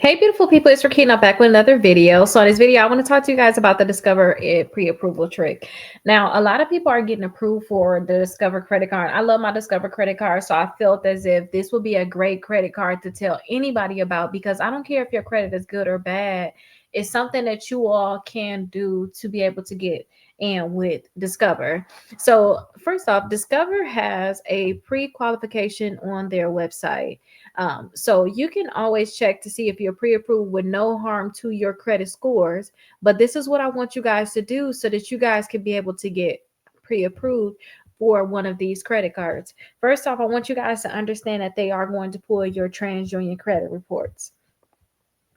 Hey, beautiful people, it's Rickita back with another video. So in this video, I want to talk to you guys about the Discover It pre-approval trick. Now, a lot of people are getting approved for the Discover credit card. I love my Discover credit card, so I felt as if this would be a great credit card to tell anybody about, because I don't care if your credit is good or bad. It's something that you all can do to be able to get in with Discover. So first off, Discover has a pre-qualification on their website. So you can always check to see if you're pre-approved with no harm to your credit scores. But this is what I want you guys to do so that you guys can be able to get pre-approved for one of these credit cards. First off, I want you guys to understand that they are going to pull your TransUnion credit reports.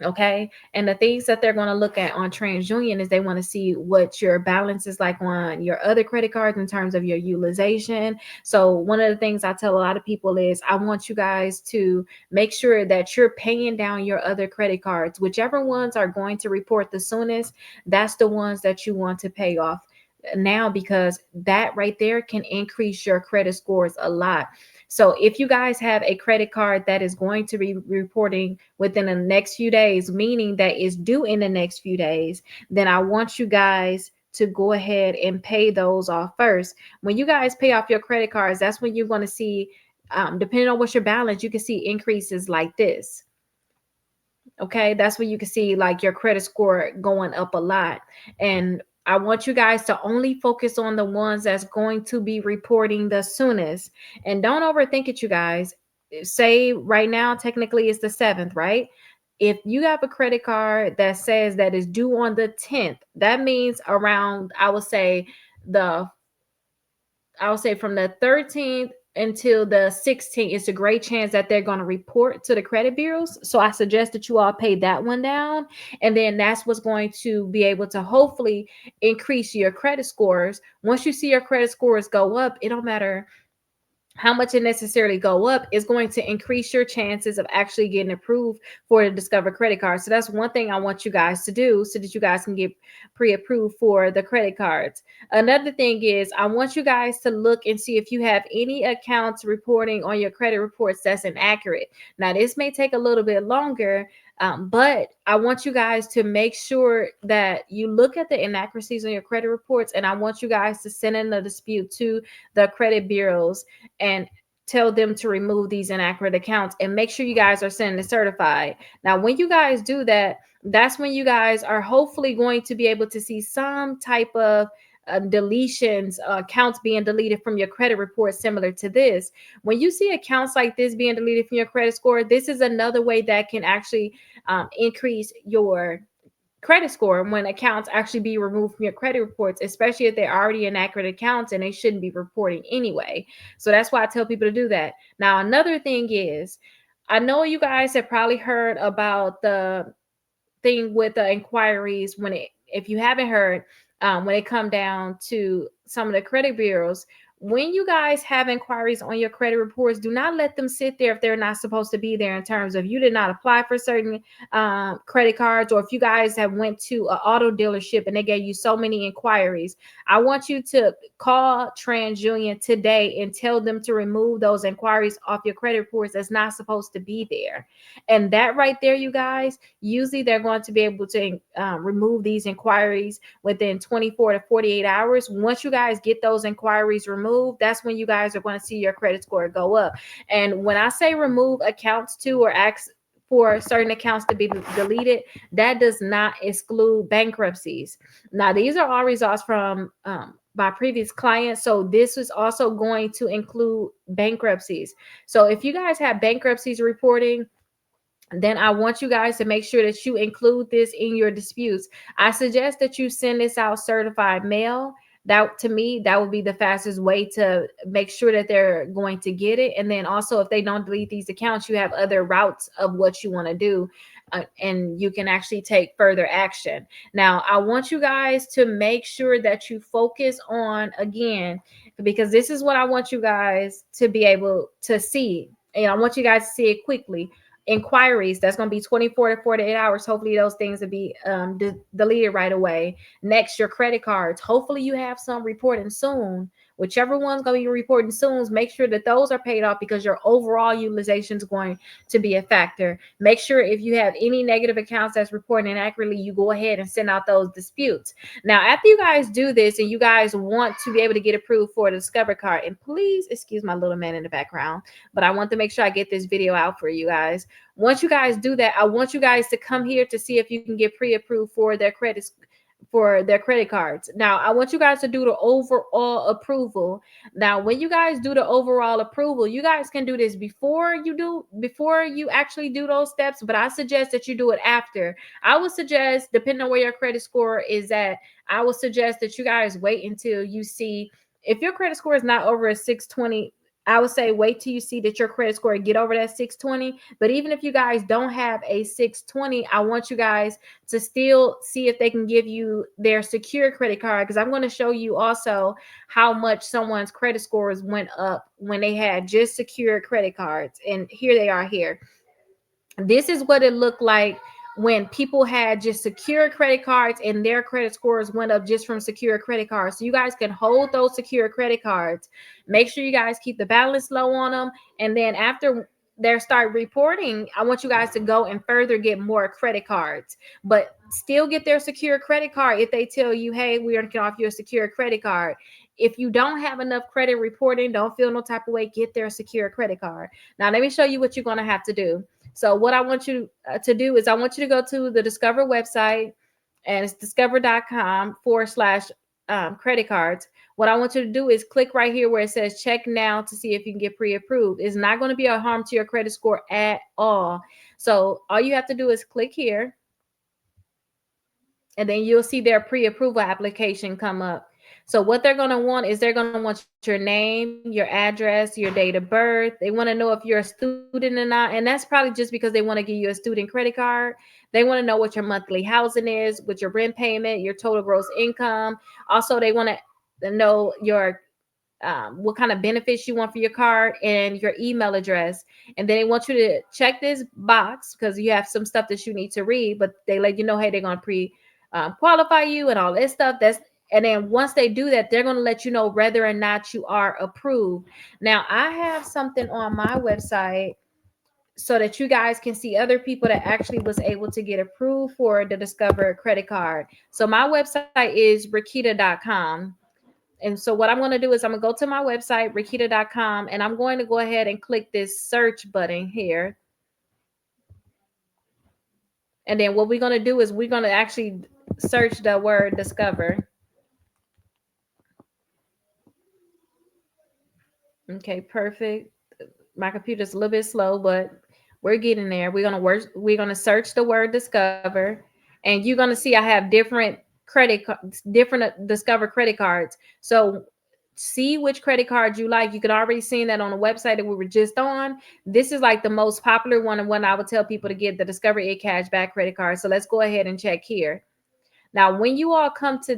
Okay. And the things that they're going to look at on TransUnion is they want to see what your balance is like on your other credit cards in terms of your utilization. So, one of the things I tell a lot of people is I want you guys to make sure that you're paying down your other credit cards. Whichever ones are going to report the soonest, that's the ones that you want to pay off now, because that right there can increase your credit scores a lot. So if you guys have a credit card that is going to be reporting within the next few days, meaning that is due in the next few days, then I want you guys to go ahead and pay those off first. When you guys pay off your credit cards, that's when you're going to see, depending on what's your balance, you can see increases like this. Okay, that's where you can see like your credit score going up a lot. And I want you guys to only focus on the ones that's going to be reporting the soonest. And don't overthink it, you guys. Say right now, technically it's the 7th, right? If you have a credit card that says that is due on the 10th, that means around, the I would say from the 13th until the 16th, it's a great chance that they're going to report to the credit bureaus. So I suggest that you all pay that one down. And then that's what's going to be able to hopefully increase your credit scores. Once you see your credit scores go up, it don't matter how much it necessarily go up, is going to increase your chances of actually getting approved for the Discover credit card. So that's one thing I want you guys to do so that you guys can get pre-approved for the credit cards. Another thing is I want you guys to look and see if you have any accounts reporting on your credit reports that's inaccurate. Now, this may take a little bit longer, but I want you guys to make sure that you look at the inaccuracies on your credit reports, and I want you guys to send in a dispute to the credit bureaus and tell them to remove these inaccurate accounts, and make sure you guys are sending it certified. Now, when you guys do that, that's when you guys are hopefully going to be able to see some type of deletions, accounts being deleted from your credit report, similar to this. When you see accounts like this being deleted from your credit score, this is another way that can actually increase your credit score, when accounts actually be removed from your credit reports, especially if they're already inaccurate accounts and they shouldn't be reporting anyway. So that's why I tell people to do that. Now, another thing is, I know you guys have probably heard about the thing with the inquiries. If you haven't heard, when it come down to some of the credit bureaus, when you guys have inquiries on your credit reports, do not let them sit there if they're not supposed to be there, in terms of you did not apply for certain credit cards, or if you guys have went to an auto dealership and they gave you so many inquiries. I want you to call TransUnion today and tell them to remove those inquiries off your credit reports that's not supposed to be there. And that right there, you guys, usually they're going to be able to remove these inquiries within 24 to 48 hours. Once you guys get those inquiries removed, that's when you guys are going to see your credit score go up. And when I say remove accounts to, or ask for certain accounts to be deleted, that does not exclude bankruptcies. Now, these are all results from by previous clients. So this is also going to include bankruptcies. So if you guys have bankruptcies reporting, then I want you guys to make sure that you include this in your disputes. I suggest that you send this out certified mail. That, to me, that would be the fastest way to make sure that they're going to get it. And then also, if they don't delete these accounts, you have other routes of what you want to do, and you can actually take further action. Now, I want you guys to make sure that you focus on, again, because this is what I want you guys to be able to see. And I want you guys to see it quickly. Inquiries, that's going to be 24 to 48 hours. Hopefully those things will be deleted right away. Next, your credit cards, hopefully you have some reporting soon whichever one's going to be reporting soon, make sure that those are paid off because your overall utilization is going to be a factor. Make sure if you have any negative accounts that's reporting inaccurately, you go ahead and send out those disputes. Now, after you guys do this and you guys want to be able to get approved for the Discover card, and please excuse my little man in the background, but I want to make sure I get this video out for you guys. Once you guys do that, I want you guys to come here to see if you can get pre-approved for their credit cards. Now, I want you guys to do the overall approval. Now, when you guys do the overall approval, you guys can do this before you actually do those steps, but I suggest that you do it after. I would suggest, depending on where your credit score is at, I would suggest that you guys wait until you see if your credit score is not over a 620. I would say wait till you see that your credit score get over that 620. But even if you guys don't have a 620, I want you guys to still see if they can give you their secure credit card, because I'm going to show you also how much someone's credit scores went up when they had just secure credit cards. And here they are here. This is what it looked like when people had just secure credit cards and their credit scores went up just from secure credit cards. So you guys can hold those secure credit cards. Make sure you guys keep the balance low on them. And then after they start reporting, I want you guys to go and further get more credit cards, but still get their secure credit card. If they tell you, hey, we are going to offer you a secure credit card. If you don't have enough credit reporting, don't feel no type of way, get their secure credit card. Now, let me show you what you're going to have to do. So what I want you to do is I want you to go to the Discover website, and it's discover.com/credit cards. What I want you to do is click right here where it says check now to see if you can get pre-approved. It's not going to be a harm to your credit score at all. So all you have to do is click here, and then you'll see their pre-approval application come up. So what they're going to want is they're going to want your name, your address, your date of birth. They want to know if you're a student or not. And that's probably just because they want to give you a student credit card. They want to know what your monthly housing is, what your rent payment, your total gross income. Also, they want to know your what kind of benefits you want for your card and your email address. And then they want you to check this box because you have some stuff that you need to read, but they let you know, hey, they're going to qualify you and all this stuff. And then once they do that, they're going to let you know whether or not you are approved. Now, I have something on my website so that you guys can see other people that actually was able to get approved for the Discover credit card. So my website is Rickita.com. And so what I'm going to do is I'm going to go to my website, Rickita.com, and I'm going to go ahead and click this search button here. And then what we're going to do is we're going to actually search the word Discover. Okay, perfect. My computer's a little bit slow, but we're getting there. We're gonna search the word Discover, and you're gonna see I have different Discover credit cards. So see which credit card you like. You can already see that on the website that we were just on. This is like the most popular one, and one I would tell people to get, the Discover It Cashback credit card. So let's go ahead and check here. Now, when you all come to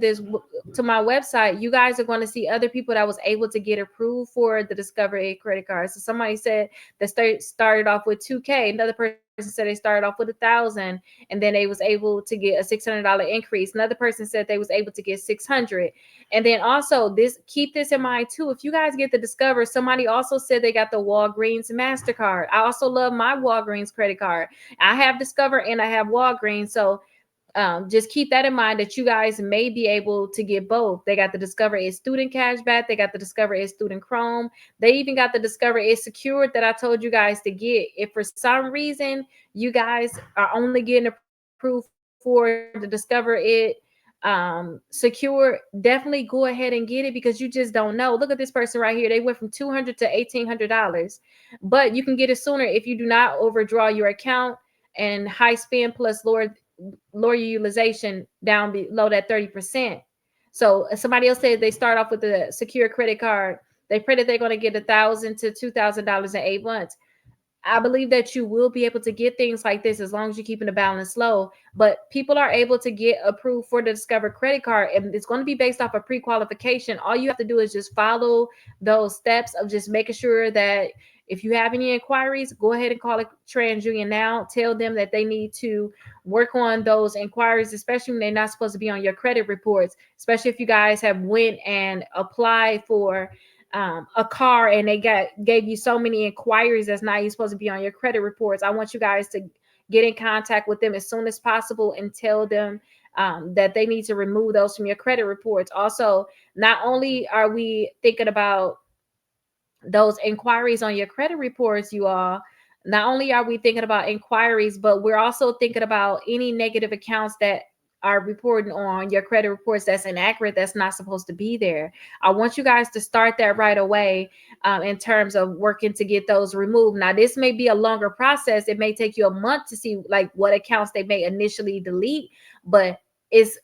my website, you guys are going to see other people that was able to get approved for the Discover It credit card. So somebody said that started off with $2K. Another person said they started off with $1,000, and then they was able to get a $600 increase. Another person said they was able to get $600. And then also keep this in mind too. If you guys get the Discover, somebody also said they got the Walgreens MasterCard. I also love my Walgreens credit card. I have Discover and I have Walgreens. So just keep that in mind that you guys may be able to get both. They got the Discover It Student Cashback. They got the Discover It Student Chrome. They even got the Discover It Secured that I told you guys to get. If for some reason you guys are only getting approved for the Discover It secure, definitely go ahead and get it, because you just don't know. Look at this person right here. They went from $200 to $1,800, but you can get it sooner if you do not overdraw your account and high spend plus lower your utilization down below that 30%. So somebody else said they start off with the secure credit card. They pray that they're going to get $1,000 to $2,000 in 8 months. I believe that you will be able to get things like this as long as you're keeping the balance low. But people are able to get approved for the Discover credit card, and it's going to be based off of pre-qualification. All you have to do is just follow those steps of just making sure that If you have any inquiries, go ahead and call a TransUnion now. Tell them that they need to work on those inquiries, especially when they're not supposed to be on your credit reports, especially if you guys have went and applied for a car and they gave you so many inquiries that's not even supposed to be on your credit reports. I want you guys to get in contact with them as soon as possible and tell them that they need to remove those from your credit reports. Also, not only are we thinking about those inquiries on your credit reports, you all, not only are we thinking about inquiries, but we're also thinking about any negative accounts that are reporting on your credit reports that's inaccurate, that's not supposed to be there. I want you guys to start that right away in terms of working to get those removed. Now, this may be a longer process. It may take you a month to see like what accounts they may initially delete, but it's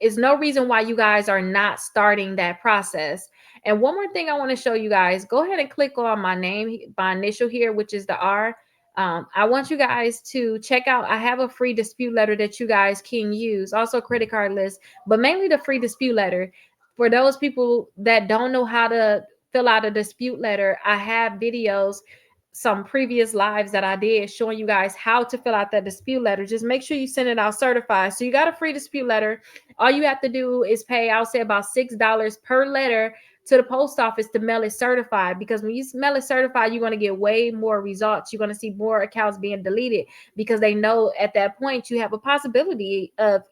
no reason why you guys are not starting that process. And one more thing I want to show you guys, go ahead and click on my name, my initial here, which is the R. I want you guys to check out, I have a free dispute letter that you guys can use, also credit card list, but mainly the free dispute letter. For those people that don't know how to fill out a dispute letter, I have videos, some previous lives that I did showing you guys how to fill out that dispute letter. Just make sure you send it out certified. So you got a free dispute letter. All you have to do is pay, I'll say about $6 per letter to the post office to mail it certified, because when you mail it certified, you're going to get way more results. You're going to see more accounts being deleted because they know at that point you have a possibility of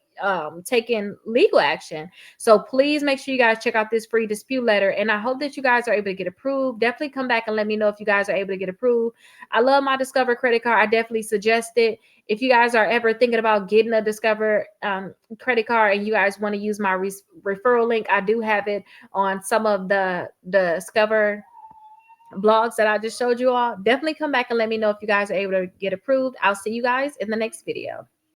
taking legal action. So please make sure you guys check out this free dispute letter, and I hope that you guys are able to get approved. Definitely come back and let me know if you guys are able to get approved. I love my Discover credit card. I definitely suggest it. If you guys are ever thinking about getting a Discover credit card and you guys want to use my referral link, I do have it on some of the Discover blogs that I just showed you all. Definitely come back and let me know if you guys are able to get approved. I'll see you guys in the next video.